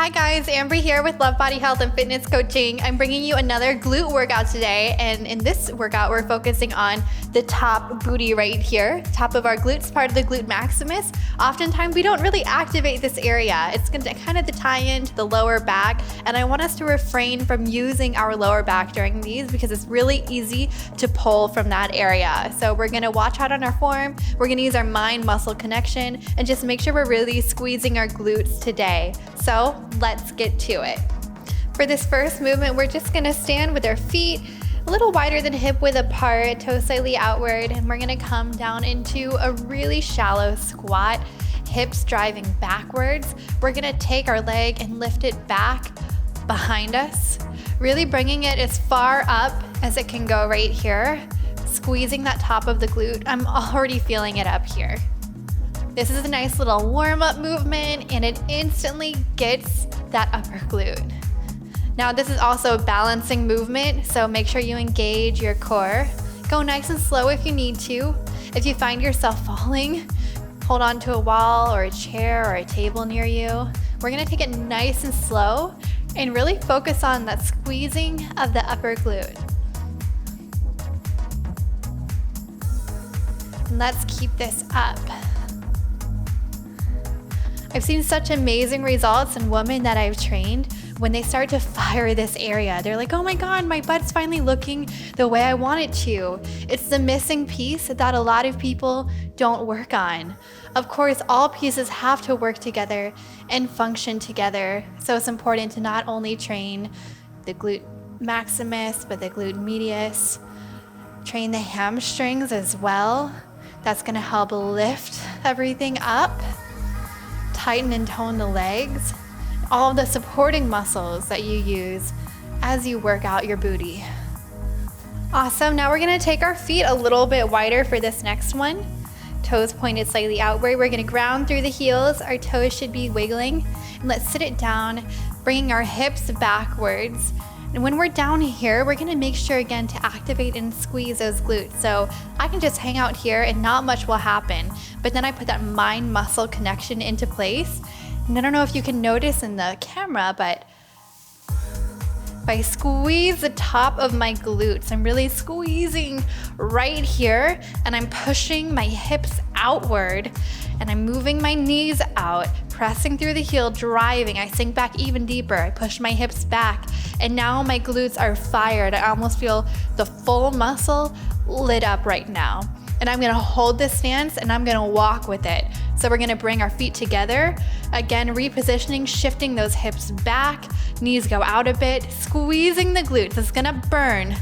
Hi guys, Ambree here with Love Body Health and Fitness Coaching. I'm bringing you another glute workout today, and in this workout we're focusing on the top booty right here. Top of our glutes, part of the glute maximus. Oftentimes we don't really activate this area. It's going to kind of tie into the lower back, and I want us to refrain from using our lower back during these because it's really easy to pull from that area. So we're going to watch out on our form. We're going to use our mind-muscle connection and just make sure we're really squeezing our glutes today. So let's get to it. For this first movement, we're just gonna stand with our feet a little wider than hip width apart, toes slightly outward, and we're gonna come down into a really shallow squat, hips driving backwards. We're gonna take our leg and lift it back behind us, really bringing it as far up as it can go right here, squeezing that top of the glute. I'm already feeling it up here. This is a nice little warm-up movement, and it instantly gets that upper glute. Now this is also a balancing movement, so make sure you engage your core. Go nice and slow if you need to. If you find yourself falling, hold on to a wall or a chair or a table near you. We're gonna take it nice and slow and really focus on that squeezing of the upper glute. And let's keep this up. I've seen such amazing results in women that I've trained when they start to fire this area. They're like, oh my God, my butt's finally looking the way I want it to. It's the missing piece that a lot of people don't work on. Of course, all pieces have to work together and function together. So it's important to not only train the glute maximus, but the glute medius, train the hamstrings as well. That's gonna help lift everything up. Tighten and tone the legs, all of the supporting muscles that you use as you work out your booty. Awesome, now we're gonna take our feet a little bit wider for this next one. Toes pointed slightly outward. We're gonna ground through the heels. Our toes should be wiggling. And let's sit it down, bringing our hips backwards. And when we're down here, we're gonna make sure again to activate and squeeze those glutes. So I can just hang out here and not much will happen, but then I put that mind-muscle connection into place. And I don't know if you can notice in the camera, but if I squeeze the top of my glutes, I'm really squeezing right here, and I'm pushing my hips outward, and I'm moving my knees out, pressing through the heel, driving. I sink back even deeper. I push my hips back, and now my glutes are fired. I almost feel the full muscle lit up right now. And I'm gonna hold this stance and I'm gonna walk with it. So we're gonna bring our feet together. Again, repositioning, shifting those hips back, knees go out a bit, squeezing the glutes. It's gonna burn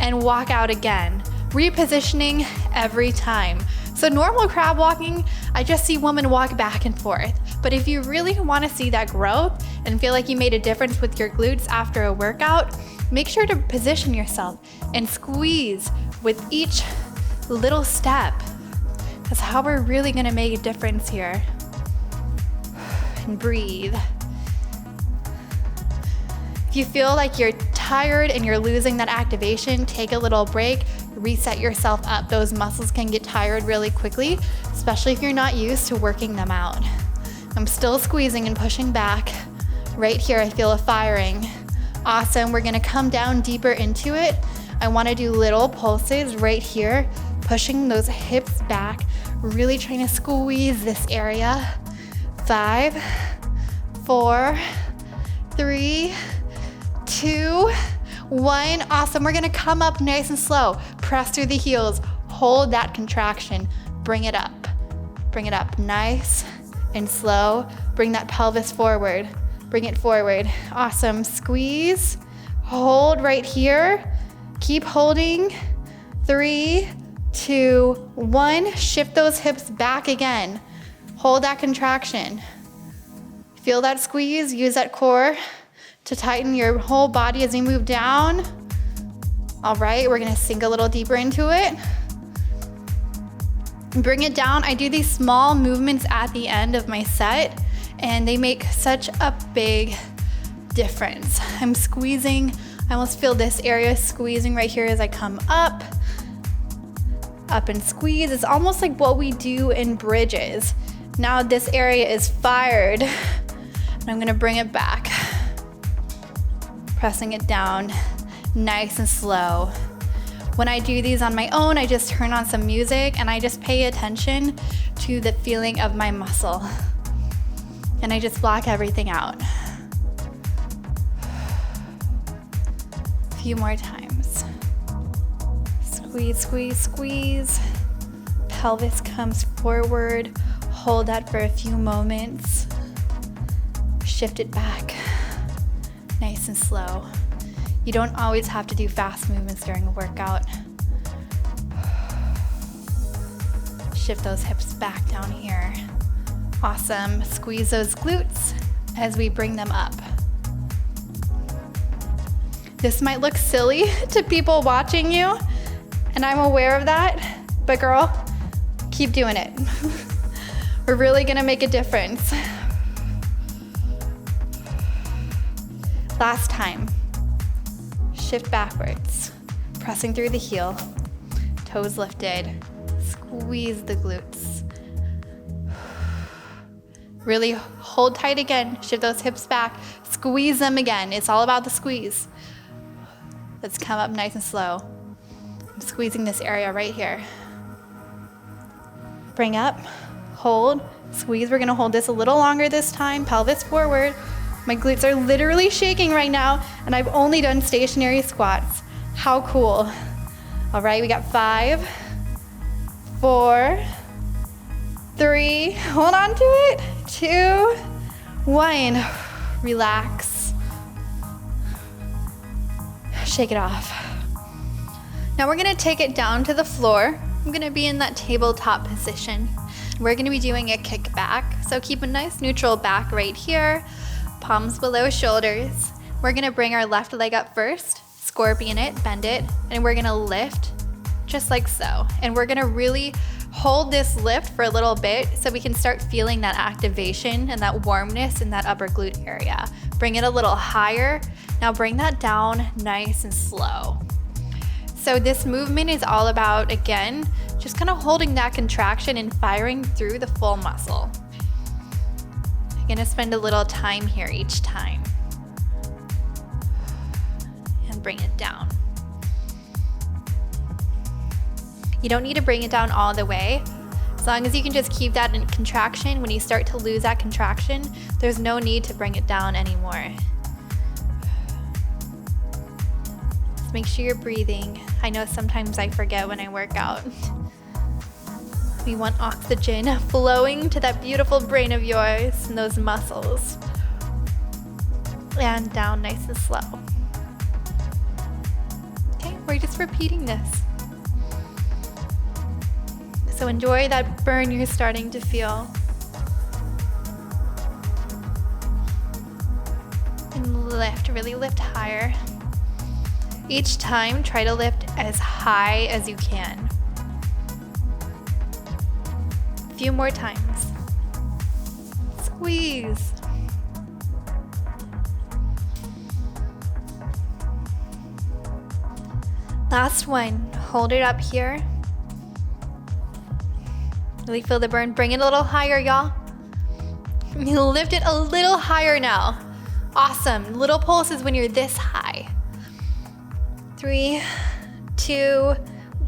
and walk out again. Repositioning every time. So normal crab walking, I just see women walk back and forth. But if you really wanna see that growth and feel like you made a difference with your glutes after a workout, make sure to position yourself and squeeze with each little step. That's how we're really gonna make a difference here. And breathe. If you feel like you're tired and you're losing that activation, take a little break, reset yourself up. Those muscles can get tired really quickly, especially if you're not used to working them out. I'm still squeezing and pushing back. Right here, I feel a firing. Awesome, we're gonna come down deeper into it. I wanna do little pulses right here, pushing those hips back, really trying to squeeze this area. 5, 4, 3, 2, 1. Awesome, we're gonna come up nice and slow. Press through the heels, hold that contraction, bring it up. Bring it up nice and slow. Bring that pelvis forward, bring it forward. Awesome, squeeze, hold right here. Keep holding. 3, 2, 1. Shift those hips back again. Hold that contraction. Feel that squeeze, use that core to tighten your whole body as you move down. All right, we're gonna sink a little deeper into it. Bring it down. I do these small movements at the end of my set, and they make such a big difference. I'm squeezing. I almost feel this area squeezing right here as I come up and squeeze. It's almost like what we do in bridges. Now this area is fired. And I'm gonna bring it back. Pressing it down, nice and slow. When I do these on my own, I just turn on some music and I just pay attention to the feeling of my muscle. And I just block everything out. A few more times. Squeeze, squeeze, squeeze. Pelvis comes forward. Hold that for a few moments. Shift it back. Nice and slow. You don't always have to do fast movements during a workout. Shift those hips back down here. Awesome. Squeeze those glutes as we bring them up. This might look silly to people watching you, and I'm aware of that, but girl, keep doing it. We're really gonna make a difference. Last time. Shift backwards, pressing through the heel, toes lifted, squeeze the glutes. Really hold tight again, shift those hips back, squeeze them again. It's all about the squeeze. Let's come up nice and slow. I'm squeezing this area right here. Bring up, hold, squeeze. We're gonna hold this a little longer this time, pelvis forward. My glutes are literally shaking right now, and I've only done stationary squats. How cool. All right, we got 5, 4, 3, hold on to it, 2, 1. Relax. Shake it off. Now we're gonna take it down to the floor. I'm gonna be in that tabletop position. We're gonna be doing a kick back. So keep a nice neutral back right here. Palms below shoulders. We're gonna bring our left leg up first, scorpion it, bend it, and we're gonna lift just like so. And we're gonna really hold this lift for a little bit so we can start feeling that activation and that warmness in that upper glute area. Bring it a little higher. Now bring that down nice and slow. So this movement is all about, again, just kind of holding that contraction and firing through the full muscle. Gonna spend a little time here each time. And bring it down. You don't need to bring it down all the way. As long as you can just keep that in contraction, when you start to lose that contraction, there's no need to bring it down anymore. Just make sure you're breathing. I know sometimes I forget when I work out. We want oxygen flowing to that beautiful brain of yours and those muscles. And down nice and slow. Okay, we're just repeating this. So enjoy that burn you're starting to feel. And lift, really lift higher. Each time, try to lift as high as you can. Few more times. Squeeze. Last one. Hold it up here. Really feel the burn. Bring it a little higher, y'all. You lift it a little higher now. Awesome. Little pulses when you're this high. 3, 2,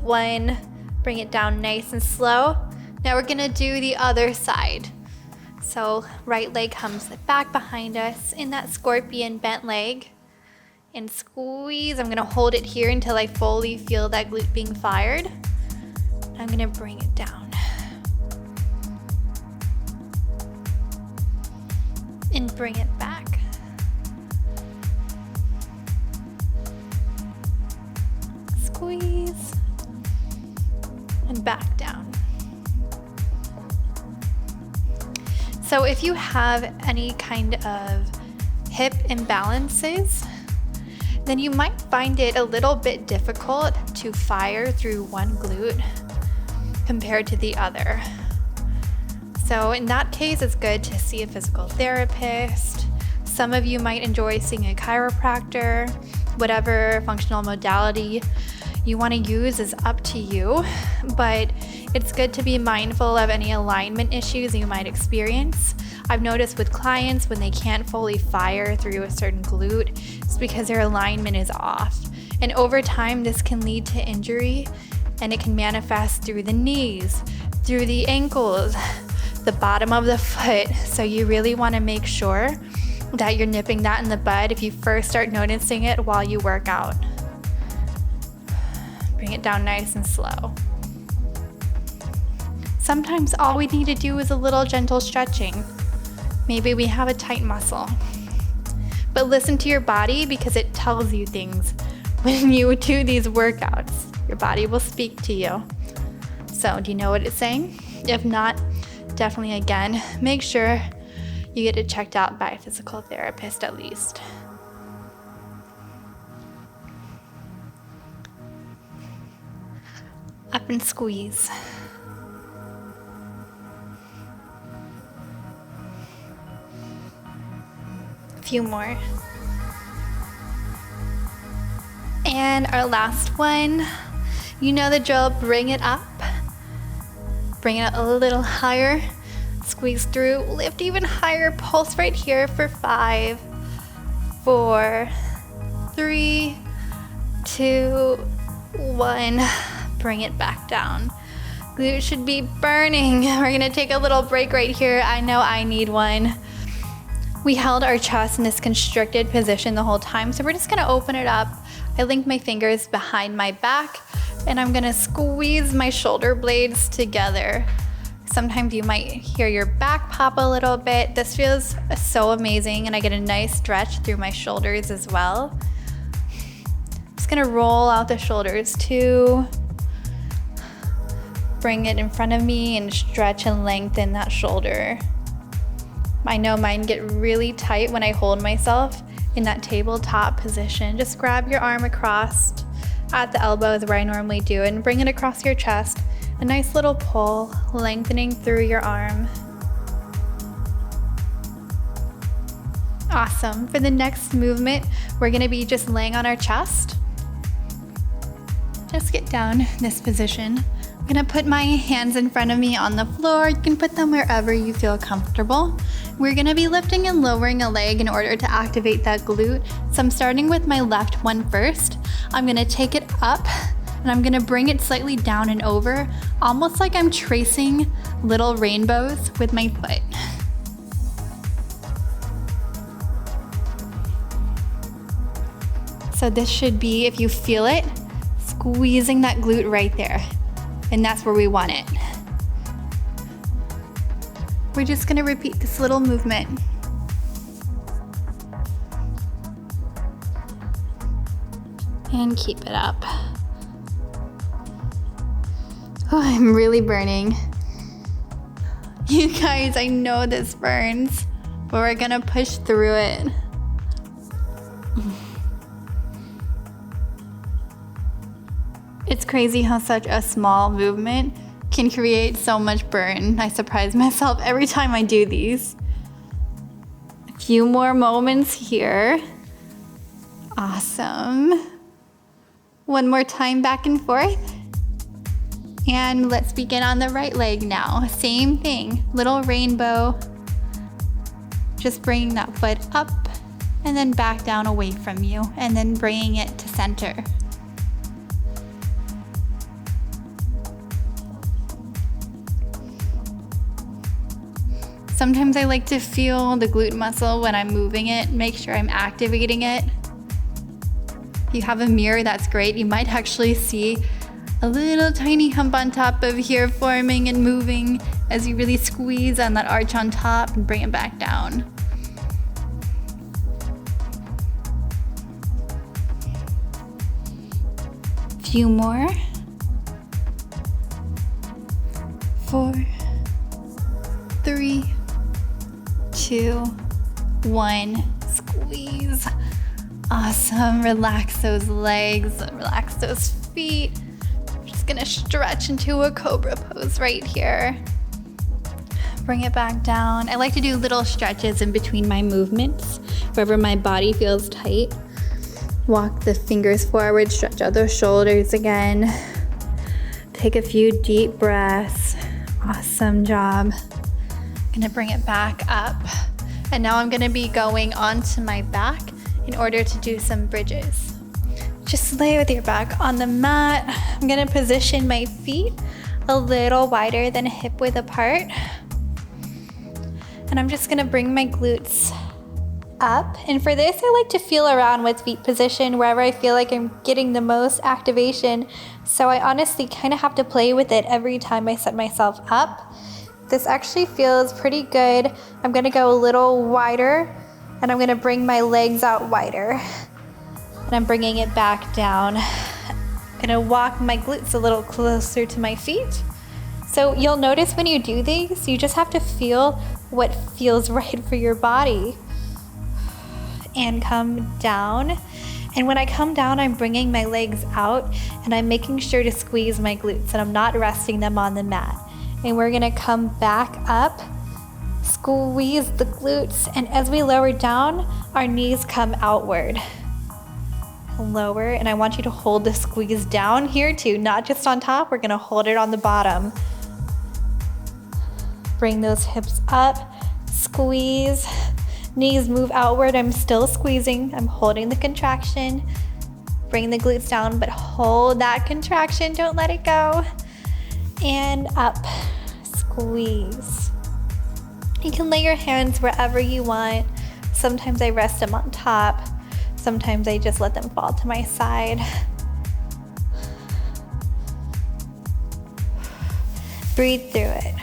1. Bring it down nice and slow. Now we're gonna do the other side. So right leg comes back behind us in that scorpion bent leg. And squeeze. I'm gonna hold it here until I fully feel that glute being fired. I'm gonna bring it down. And bring it back. Squeeze. And back down. So if you have any kind of hip imbalances, then you might find it a little bit difficult to fire through one glute compared to the other. So in that case, it's good to see a physical therapist. Some of you might enjoy seeing a chiropractor, whatever functional modality you want to use is up to you, but it's good to be mindful of any alignment issues you might experience. I've noticed with clients when they can't fully fire through a certain glute, it's because their alignment is off. And over time, this can lead to injury, and it can manifest through the knees, through the ankles, the bottom of the foot. So you really want to make sure that you're nipping that in the bud if you first start noticing it while you work out. Bring it down nice and slow. Sometimes all we need to do is a little gentle stretching. Maybe we have a tight muscle. But listen to your body, because it tells you things when you do these workouts. Your body will speak to you. So, do you know what it's saying? If not, definitely again, make sure you get it checked out by a physical therapist at least. Up and squeeze. A few more. And our last one, you know the drill, bring it up. Bring it a little higher. Squeeze through, lift even higher, pulse right here for 5, 4, 3, 2, 1. Bring it back down. Glute should be burning. We're gonna take a little break right here. I know I need one. We held our chest in this constricted position the whole time, so we're just gonna open it up. I link my fingers behind my back, and I'm gonna squeeze my shoulder blades together. Sometimes you might hear your back pop a little bit. This feels so amazing, and I get a nice stretch through my shoulders as well. I'm just gonna roll out the shoulders too. Bring it in front of me and stretch and lengthen that shoulder. I know mine get really tight when I hold myself in that tabletop position. Just grab your arm across at the elbow is where I normally do, and bring it across your chest. A nice little pull, lengthening through your arm. Awesome. For the next movement, we're gonna be just laying on our chest. Just get down in this position. I'm gonna put my hands in front of me on the floor. You can put them wherever you feel comfortable. We're gonna be lifting and lowering a leg in order to activate that glute. So I'm starting with my left one first. I'm gonna take it up, and I'm gonna bring it slightly down and over, almost like I'm tracing little rainbows with my foot. So this should be, if you feel it, squeezing that glute right there. And that's where we want it. We're just gonna repeat this little movement. And keep it up. Oh, I'm really burning. You guys, I know this burns, but we're gonna push through it. It's crazy how such a small movement can create so much burn. I surprise myself every time I do these. A few more moments here. Awesome. One more time back and forth. And let's begin on the right leg now. Same thing, little rainbow. Just bringing that foot up and then back down away from you, and then bringing it to center. Sometimes I like to feel the glute muscle when I'm moving it, make sure I'm activating it. If you have a mirror, that's great. You might actually see a little tiny hump on top of here forming and moving as you really squeeze on that arch on top and bring it back down. Few more. 4, 3, 2, 1. Squeeze. Awesome. Relax those legs, relax those feet. Just gonna stretch into a cobra pose right here. Bring it back down. I like to do little stretches in between my movements, wherever my body feels tight. Walk the fingers forward, stretch out those shoulders again. Take a few deep breaths. Awesome job. I'm gonna bring it back up. And now I'm gonna be going onto my back in order to do some bridges. Just lay with your back on the mat. I'm gonna position my feet a little wider than hip width apart. And I'm just gonna bring my glutes up. And for this, I like to feel around with feet position wherever I feel like I'm getting the most activation. So I honestly kind of have to play with it every time I set myself up. This actually feels pretty good. I'm gonna go a little wider and I'm gonna bring my legs out wider. And I'm bringing it back down. I'm gonna walk my glutes a little closer to my feet. So you'll notice when you do these, you just have to feel what feels right for your body. And come down. And when I come down, I'm bringing my legs out and I'm making sure to squeeze my glutes and I'm not resting them on the mat. And we're gonna come back up, squeeze the glutes, and as we lower down, our knees come outward. Lower, and I want you to hold the squeeze down here too, not just on top, we're gonna hold it on the bottom. Bring those hips up, squeeze, knees move outward, I'm still squeezing, I'm holding the contraction. Bring the glutes down, but hold that contraction, don't let it go. And up, squeeze. You can lay your hands wherever you want. Sometimes I rest them on top. Sometimes I just let them fall to my side. Breathe through it.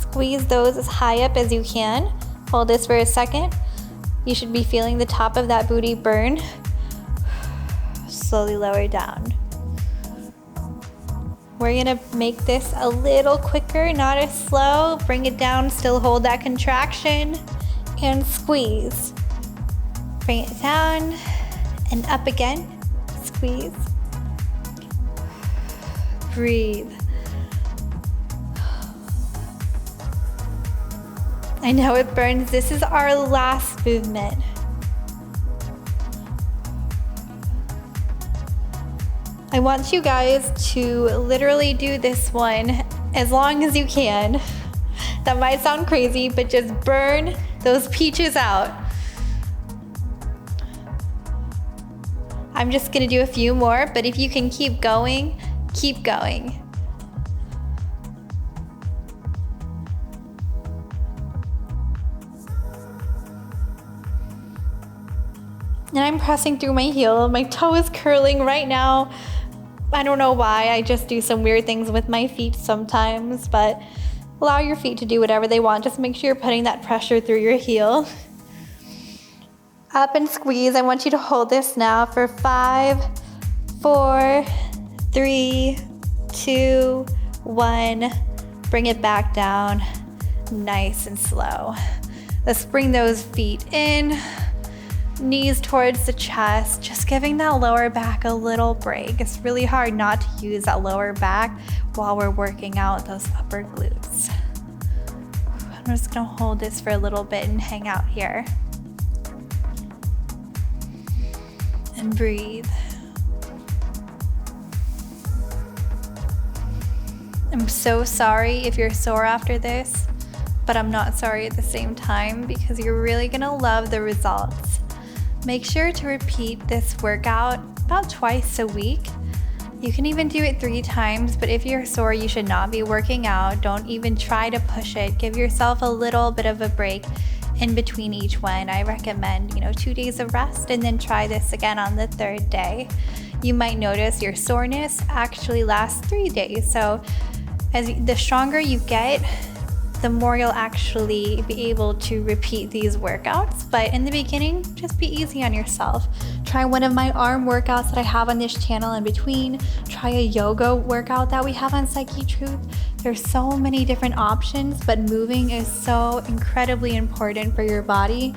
Squeeze those as high up as you can. Hold this for a second. You should be feeling the top of that booty burn. Slowly lower down. We're gonna make this a little quicker, not as slow. Bring it down, still hold that contraction, and squeeze. Bring it down, and up again, squeeze. Breathe. I know it burns, this is our last movement. I want you guys to literally do this one as long as you can. That might sound crazy, but just burn those peaches out. I'm just gonna do a few more, but if you can keep going, keep going. And I'm pressing through my heel. My toe is curling right now. I don't know why, I just do some weird things with my feet sometimes, but allow your feet to do whatever they want. Just make sure you're putting that pressure through your heel. Up and squeeze. I want you to hold this now for 5, 4, 3, 2, 1. Bring it back down, nice and slow. Let's bring those feet in. Knees towards the chest, just giving that lower back a little break. It's really hard not to use that lower back while we're working out those upper glutes. I'm just gonna hold this for a little bit and hang out here. And breathe. I'm so sorry if you're sore after this, but I'm not sorry at the same time because you're really gonna love the results. Make sure to repeat this workout about twice a week. You can even do it 3 times, but if you're sore, you should not be working out. Don't even try to push it. Give yourself a little bit of a break in between each one. I recommend, 2 days of rest and then try this again on the 3rd day. You might notice your soreness actually lasts 3 days. So the stronger you get, the more you'll actually be able to repeat these workouts. But in the beginning, just be easy on yourself. Try one of my arm workouts that I have on this channel in between. Try a yoga workout that we have on Psychetruth. There's so many different options, but moving is so incredibly important for your body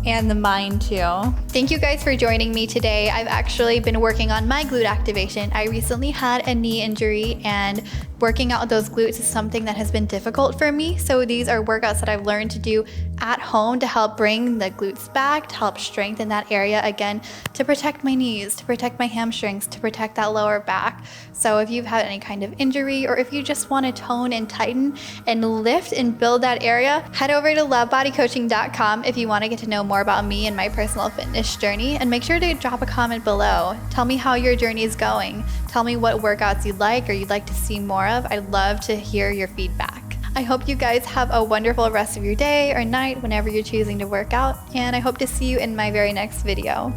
and the mind too. Thank you guys for joining me today. I've actually been working on my glute activation. I recently had a knee injury and Working out those glutes is something that has been difficult for me, so these are workouts that I've learned to do at home to help bring the glutes back, to help strengthen that area again, to protect my knees, to protect my hamstrings, to protect that lower back. So if you've had any kind of injury, or if you just want to tone and tighten and lift and build that area, head over to lovebodycoaching.com if you want to get to know more about me and my personal fitness journey, and make sure to drop a comment below. Tell me how your journey is going. Tell me what workouts you'd like or you'd like to see more of. I'd love to hear your feedback. I hope you guys have a wonderful rest of your day or night whenever you're choosing to work out, and I hope to see you in my very next video.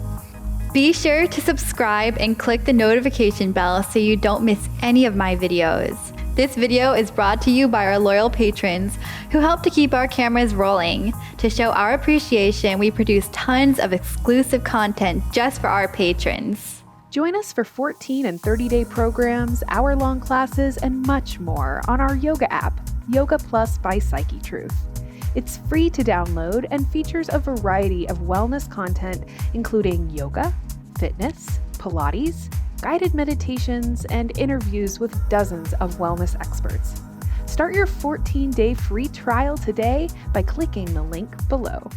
Be sure to subscribe and click the notification bell so you don't miss any of my videos. This video is brought to you by our loyal patrons who help to keep our cameras rolling. To show our appreciation, we produce tons of exclusive content just for our patrons. Join us for 14 and 30-day programs, hour-long classes, and much more on our yoga app, Yoga Plus by Psychetruth. It's free to download and features a variety of wellness content, including yoga, fitness, Pilates, guided meditations, and interviews with dozens of wellness experts. Start your 14-day free trial today by clicking the link below.